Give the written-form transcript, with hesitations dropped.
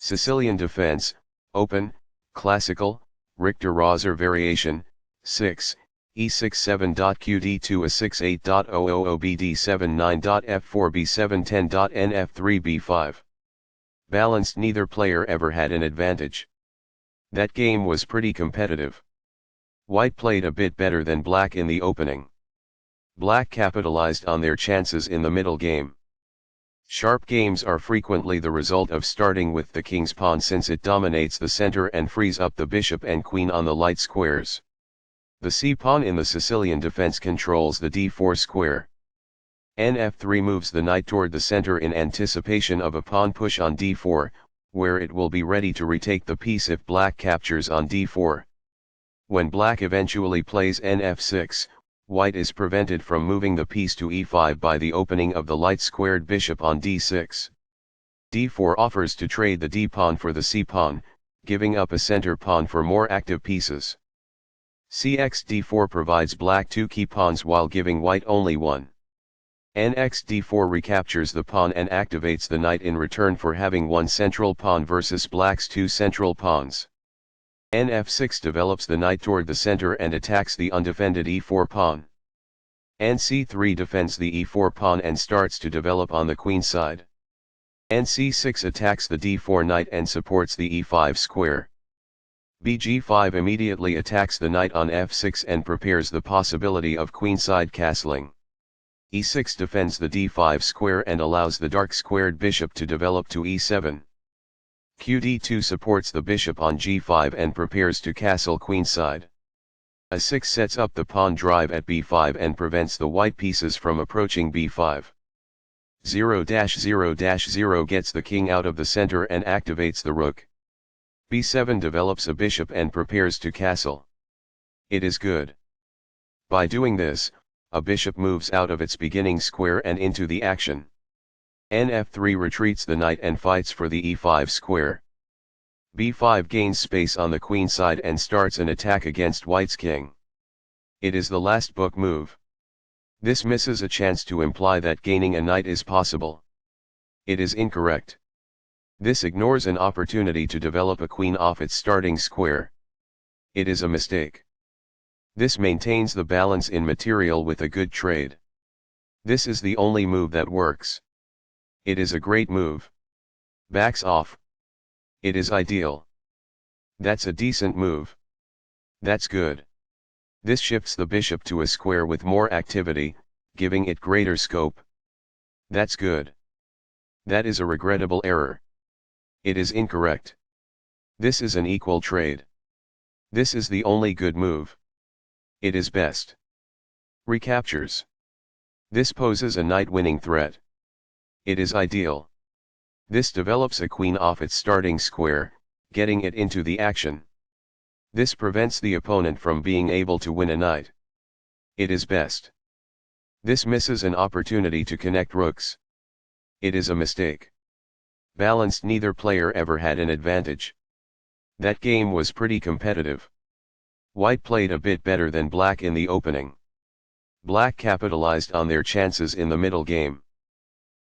Sicilian defense, open, classical, Richter-Rauzer variation, 6, E67.QD2 A68.000BD79.F4B710.NF3B5. Balanced, neither player ever had an advantage. That game was pretty competitive. White played a bit better than Black in the opening. Black capitalized on their chances in the middle game. Sharp games are frequently the result of starting with the king's pawn, since it dominates the center and frees up the bishop and queen on the light squares. The c-pawn in the Sicilian defense controls the d4 square. Nf3 moves the knight toward the center in anticipation of a pawn push on d4, where it will be ready to retake the piece if Black captures on d4. When Black eventually plays nf6, White is prevented from moving the piece to e5 by the opening of the light-squared bishop on d6. d4 offers to trade the d-pawn for the c-pawn, giving up a center pawn for more active pieces. Cx d4 provides Black 2 key pawns while giving White only one. Nx d4 recaptures the pawn and activates the knight in return for having one central pawn versus Black's 2 central pawns. Nf6 develops the knight toward the center and attacks the undefended e4 pawn. Nc3 defends the e4 pawn and starts to develop on the queen side. Nc6 attacks the d4 knight and supports the e5 square. Bg5 immediately attacks the knight on f6 and prepares the possibility of queenside castling. e6 defends the d5 square and allows the dark-squared bishop to develop to e7. Qd2 supports the bishop on g5 and prepares to castle queenside. a6 sets up the pawn drive at b5 and prevents the white pieces from approaching b5. 0-0-0 gets the king out of the center and activates the rook. b7 develops a bishop and prepares to castle. It is good. By doing this, a bishop moves out of its beginning square and into the action. Nf3 retreats the knight and fights for the e5 square. b5 gains space on the queen side and starts an attack against White's king. It is the last book move. This misses a chance to imply that gaining a knight is possible. It is incorrect. This ignores an opportunity to develop a queen off its starting square. It is a mistake. This maintains the balance in material with a good trade. This is the only move that works. It is a great move. Backs off. It is ideal. That's a decent move. That's good. This shifts the bishop to a square with more activity, giving it greater scope. That's good. That is a regrettable error. It is incorrect. This is an equal trade. This is the only good move. It is best. Recaptures. This poses a knight-winning threat. It is ideal. This develops a queen off its starting square, getting it into the action. This prevents the opponent from being able to win a knight. It is best. This misses an opportunity to connect rooks. It is a mistake. Balanced, neither player ever had an advantage. That game was pretty competitive. White played a bit better than Black in the opening. Black capitalized on their chances in the middle game.